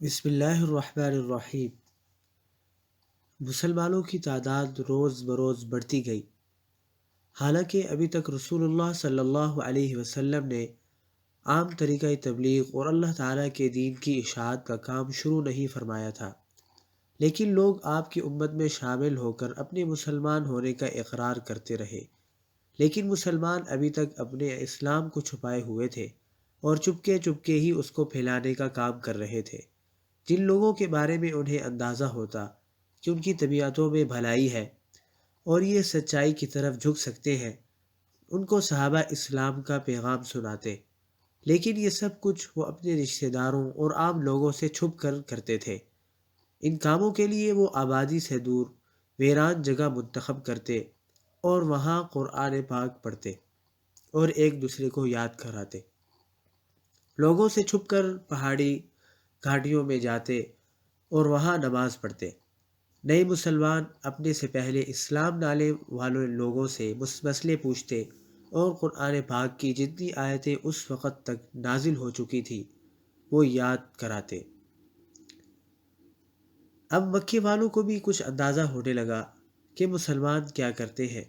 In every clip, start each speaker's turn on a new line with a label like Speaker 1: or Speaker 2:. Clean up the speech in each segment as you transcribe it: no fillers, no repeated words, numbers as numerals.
Speaker 1: بسم اللہ الرحمن الرحیم۔ مسلمانوں کی تعداد روز بروز بڑھتی گئی، حالانکہ ابھی تک رسول اللہ صلی اللہ علیہ وسلم نے عام طریقہ تبلیغ اور اللہ تعالیٰ کے دین کی اشاعت کا کام شروع نہیں فرمایا تھا، لیکن لوگ آپ کی امت میں شامل ہو کر اپنے مسلمان ہونے کا اقرار کرتے رہے۔ لیکن مسلمان ابھی تک اپنے اسلام کو چھپائے ہوئے تھے اور چپکے چپکے ہی اس کو پھیلانے کا کام کر رہے تھے۔ جن لوگوں کے بارے میں انہیں اندازہ ہوتا کہ ان کی طبیعتوں میں بھلائی ہے اور یہ سچائی کی طرف جھک سکتے ہیں، ان کو صحابہ اسلام کا پیغام سناتے، لیکن یہ سب کچھ وہ اپنے رشتہ داروں اور عام لوگوں سے چھپ کر کرتے تھے۔ ان کاموں کے لیے وہ آبادی سے دور ویران جگہ منتخب کرتے اور وہاں قرآن پاک پڑھتے اور ایک دوسرے کو یاد کراتے۔ لوگوں سے چھپ کر پہاڑی گھاٹیوں میں جاتے اور وہاں نماز پڑھتے۔ نئے مسلمان اپنے سے پہلے اسلام لانے والے لوگوں سے مسئلے پوچھتے اور قرآن پاک کی جتنی آیتیں اس وقت تک نازل ہو چکی تھی وہ یاد کراتے۔ اب مکے والوں کو بھی کچھ اندازہ ہونے لگا کہ مسلمان کیا کرتے ہیں،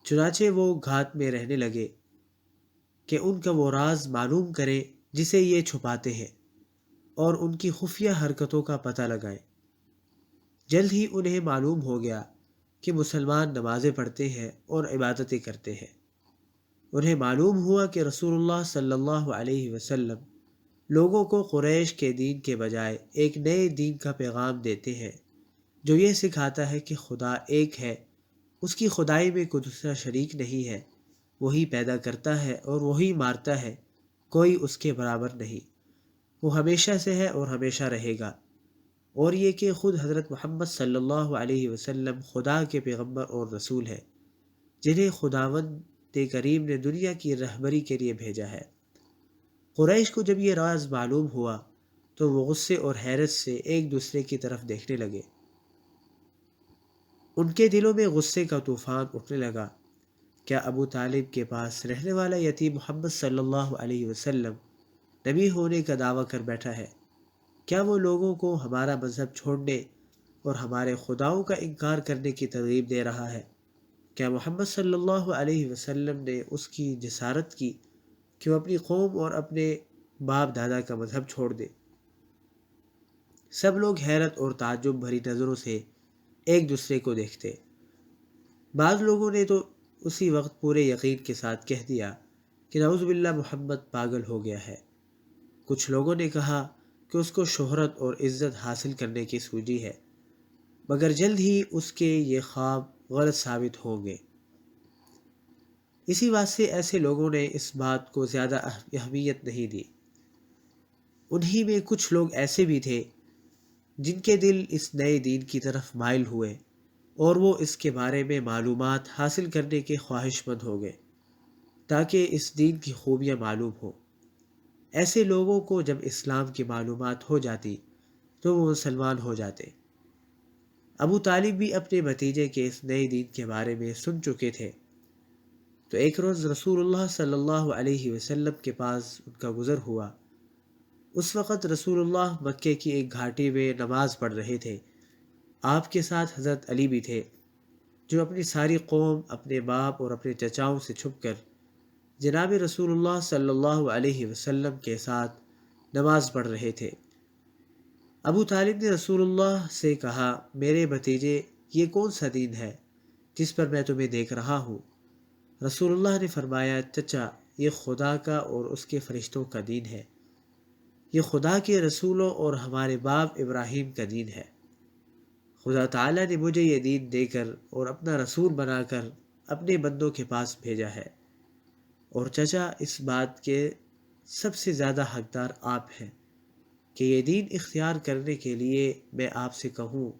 Speaker 1: چنانچہ وہ گھات میں رہنے لگے کہ ان کا وہ راز معلوم کریں جسے یہ چھپاتے ہیں اور ان کی خفیہ حرکتوں کا پتہ لگائیں۔ جلد ہی انہیں معلوم ہو گیا کہ مسلمان نمازیں پڑھتے ہیں اور عبادتیں کرتے ہیں۔ انہیں معلوم ہوا کہ رسول اللہ صلی اللہ علیہ وسلم لوگوں کو قریش کے دین کے بجائے ایک نئے دین کا پیغام دیتے ہیں، جو یہ سکھاتا ہے کہ خدا ایک ہے، اس کی خدائی میں کوئی دوسرا شریک نہیں ہے، وہی پیدا کرتا ہے اور وہی مارتا ہے، کوئی اس کے برابر نہیں، وہ ہمیشہ سے ہے اور ہمیشہ رہے گا، اور یہ کہ خود حضرت محمد صلی اللہ علیہ وسلم خدا کے پیغمبر اور رسول ہے، جنہیں خداوند کریم نے دنیا کی رہبری کے لیے بھیجا ہے۔ قریش کو جب یہ راز معلوم ہوا تو وہ غصے اور حیرت سے ایک دوسرے کی طرف دیکھنے لگے۔ ان کے دلوں میں غصے کا طوفان اٹھنے لگا۔ کیا ابو طالب کے پاس رہنے والا یتیم محمد صلی اللہ علیہ وسلم نبی ہونے کا دعویٰ کر بیٹھا ہے؟ کیا وہ لوگوں کو ہمارا مذہب چھوڑنے اور ہمارے خداؤں کا انکار کرنے کی ترغیب دے رہا ہے؟ کیا محمد صلی اللہ علیہ وسلم نے اس کی جسارت کی کہ وہ اپنی قوم اور اپنے باپ دادا کا مذہب چھوڑ دے؟ سب لوگ حیرت اور تعجب بھری نظروں سے ایک دوسرے کو دیکھتے۔ بعض لوگوں نے تو اسی وقت پورے یقین کے ساتھ کہہ دیا کہ نعوذ باللہ محمد پاگل ہو گیا ہے۔ کچھ لوگوں نے کہا کہ اس کو شہرت اور عزت حاصل کرنے کی سوجی ہے، مگر جلد ہی اس کے یہ خواب غلط ثابت ہوں گے۔ اسی بات سے ایسے لوگوں نے اس بات کو زیادہ اہمیت نہیں دی۔ انہی میں کچھ لوگ ایسے بھی تھے جن کے دل اس نئے دین کی طرف مائل ہوئے اور وہ اس کے بارے میں معلومات حاصل کرنے کے خواہش مند ہو گئے تاکہ اس دین کی خوبیاں معلوم ہوں۔ ایسے لوگوں کو جب اسلام کی معلومات ہو جاتی تو وہ مسلمان ہو جاتے۔ ابو طالب بھی اپنے بھتیجے کے اس نئے دین کے بارے میں سن چکے تھے، تو ایک روز رسول اللہ صلی اللہ علیہ وسلم کے پاس ان کا گزر ہوا۔ اس وقت رسول اللہ مکے کی ایک گھاٹی میں نماز پڑھ رہے تھے۔ آپ کے ساتھ حضرت علی بھی تھے، جو اپنی ساری قوم، اپنے باپ اور اپنے چچاؤں سے چھپ کر جناب رسول اللہ صلی اللہ علیہ وسلم کے ساتھ نماز پڑھ رہے تھے۔ ابو طالب نے رسول اللہ سے کہا، میرے بھتیجے، یہ کون سا دین ہے جس پر میں تمہیں دیکھ رہا ہوں؟ رسول اللہ نے فرمایا، چچا، یہ خدا کا اور اس کے فرشتوں کا دین ہے، یہ خدا کے رسولوں اور ہمارے باپ ابراہیم کا دین ہے۔ خدا تعالیٰ نے مجھے یہ دین دے کر اور اپنا رسول بنا کر اپنے بندوں کے پاس بھیجا ہے، اور چچا، اس بات کے سب سے زیادہ حقدار آپ ہیں کہ یہ دین اختیار کرنے کے لیے میں آپ سے کہوں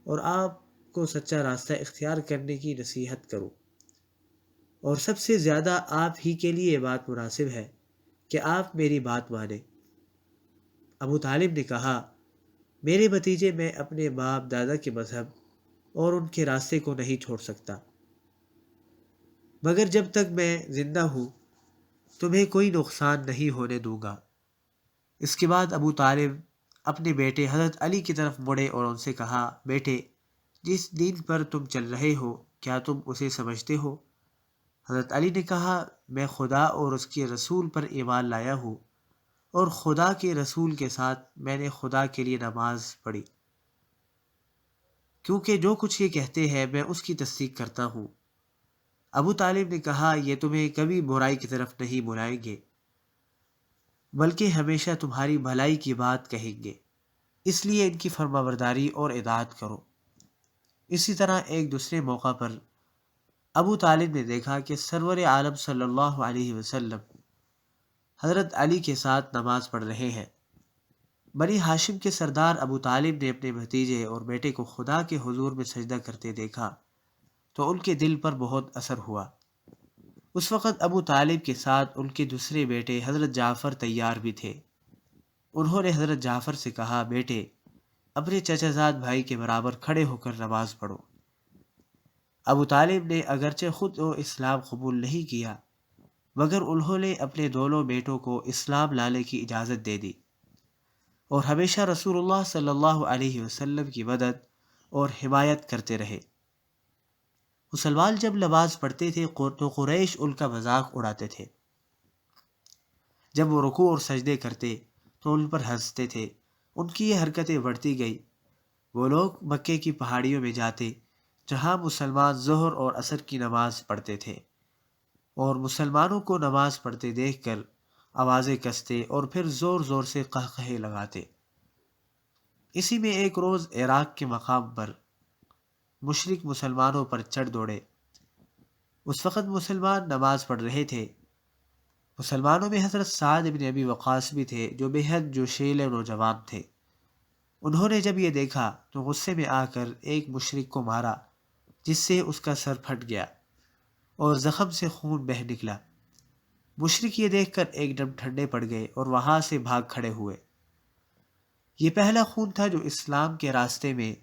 Speaker 1: اور آپ کو سچا راستہ اختیار کرنے کی نصیحت کروں، اور سب سے زیادہ آپ ہی کے لیے یہ بات مناسب ہے کہ آپ میری بات مانیں۔ ابو طالب نے کہا، میرے بھتیجے، میں اپنے باپ دادا کے مذہب اور ان کے راستے کو نہیں چھوڑ سکتا، مگر جب تک میں زندہ ہوں تمہیں کوئی نقصان نہیں ہونے دوں گا۔ اس کے بعد ابو طالب اپنے بیٹے حضرت علی کی طرف مڑے اور ان سے کہا، بیٹے، جس دین پر تم چل رہے ہو کیا تم اسے سمجھتے ہو؟ حضرت علی نے کہا، میں خدا اور اس کے رسول پر ایمان لایا ہوں، اور خدا کے رسول کے ساتھ میں نے خدا کے لیے نماز پڑھی، کیونکہ جو کچھ یہ کہتے ہیں میں اس کی تصدیق کرتا ہوں۔ ابو طالب نے کہا، یہ تمہیں کبھی برائی کی طرف نہیں بلائیں گے، بلکہ ہمیشہ تمہاری بھلائی کی بات کہیں گے، اس لیے ان کی فرما برداری اور اطاعت کرو۔ اسی طرح ایک دوسرے موقع پر ابو طالب نے دیکھا کہ سرور عالم صلی اللہ علیہ وسلم حضرت علی کے ساتھ نماز پڑھ رہے ہیں۔ بنی ہاشم کے سردار ابو طالب نے اپنے بھتیجے اور بیٹے کو خدا کے حضور میں سجدہ کرتے دیکھا تو ان کے دل پر بہت اثر ہوا۔ اس وقت ابو طالب کے ساتھ ان کے دوسرے بیٹے حضرت جعفر تیار بھی تھے۔ انہوں نے حضرت جعفر سے کہا، بیٹے، اپنے چچا زاد بھائی کے برابر کھڑے ہو کر نماز پڑھو۔ ابو طالب نے اگرچہ خود وہ اسلام قبول نہیں کیا، مگر انہوں نے اپنے دونوں بیٹوں کو اسلام لانے کی اجازت دے دی، اور ہمیشہ رسول اللہ صلی اللہ علیہ وسلم کی مدد اور حمایت کرتے رہے۔ مسلمان جب نماز پڑھتے تھے تو قریش ان کا مذاق اڑاتے تھے۔ جب وہ رکوع اور سجدے کرتے تو ان پر ہنستے تھے۔ ان کی یہ حرکتیں بڑھتی گئی۔ وہ لوگ مکے کی پہاڑیوں میں جاتے جہاں مسلمان ظہر اور عصر کی نماز پڑھتے تھے، اور مسلمانوں کو نماز پڑھتے دیکھ کر آوازیں کستے اور پھر زور زور سے قہقہے لگاتے۔ اسی میں ایک روز عراق کے مقام پر مشرک مسلمانوں پر چڑھ دوڑے۔ اس وقت مسلمان نماز پڑھ رہے تھے۔ مسلمانوں میں حضرت سعد بن ابی وقاص بھی تھے جو بے حد جوشیلے نوجوان تھے۔ انہوں نے جب یہ دیکھا تو غصے میں آ کر ایک مشرک کو مارا، جس سے اس کا سر پھٹ گیا اور زخم سے خون بہہ نکلا۔ مشرک یہ دیکھ کر ایک دم ٹھنڈے پڑ گئے اور وہاں سے بھاگ کھڑے ہوئے۔ یہ پہلا خون تھا جو اسلام کے راستے میں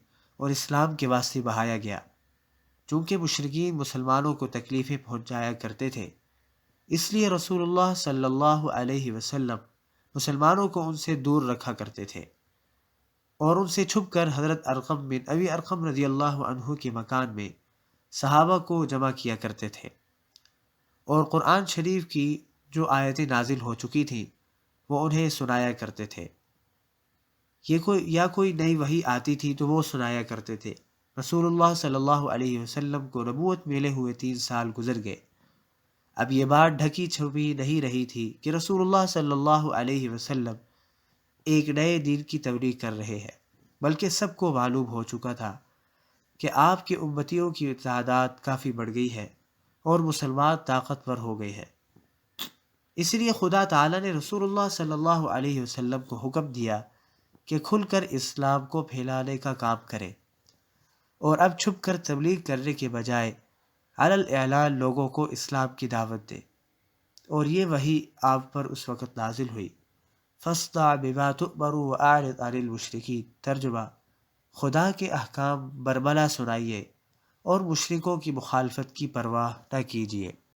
Speaker 1: اور اسلام کے واسطے بہایا گیا۔ چونکہ مشرکین مسلمانوں کو تکلیفیں پہنچایا کرتے تھے، اس لیے رسول اللہ صلی اللہ علیہ وسلم مسلمانوں کو ان سے دور رکھا کرتے تھے، اور ان سے چھپ کر حضرت ارقم بن ابی ارقم رضی اللہ عنہ کے مکان میں صحابہ کو جمع کیا کرتے تھے، اور قرآن شریف کی جو آیتیں نازل ہو چکی تھیں وہ انہیں سنایا کرتے تھے۔ کوئی نئی وحی آتی تھی تو وہ سنایا کرتے تھے۔ رسول اللہ صلی اللہ علیہ وسلم کو نبوت ملے ہوئے 3 سال گزر گئے۔ اب یہ بات ڈھکی چھپی نہیں رہی تھی کہ رسول اللہ صلی اللہ علیہ وسلم ایک نئے دین کی تبلیغ کر رہے ہیں، بلکہ سب کو معلوم ہو چکا تھا کہ آپ کے امتیوں کی تعداد کافی بڑھ گئی ہے اور مسلمان طاقتور ہو گئے ہیں۔ اس لیے خدا تعالیٰ نے رسول اللہ صلی اللہ علیہ وسلم کو حکم دیا کہ کھل کر اسلام کو پھیلانے کا کام کرے، اور اب چھپ کر تبلیغ کرنے کے بجائے علی الاعلان لوگوں کو اسلام کی دعوت دے۔ اور یہ وحی آپ پر اس وقت نازل ہوئی۔ فاصدع بما تؤمر واعرض عن المشرکین۔ ترجمہ: خدا کے احکام برملا سنائیے اور مشرکوں کی مخالفت کی پرواہ نہ کیجیے۔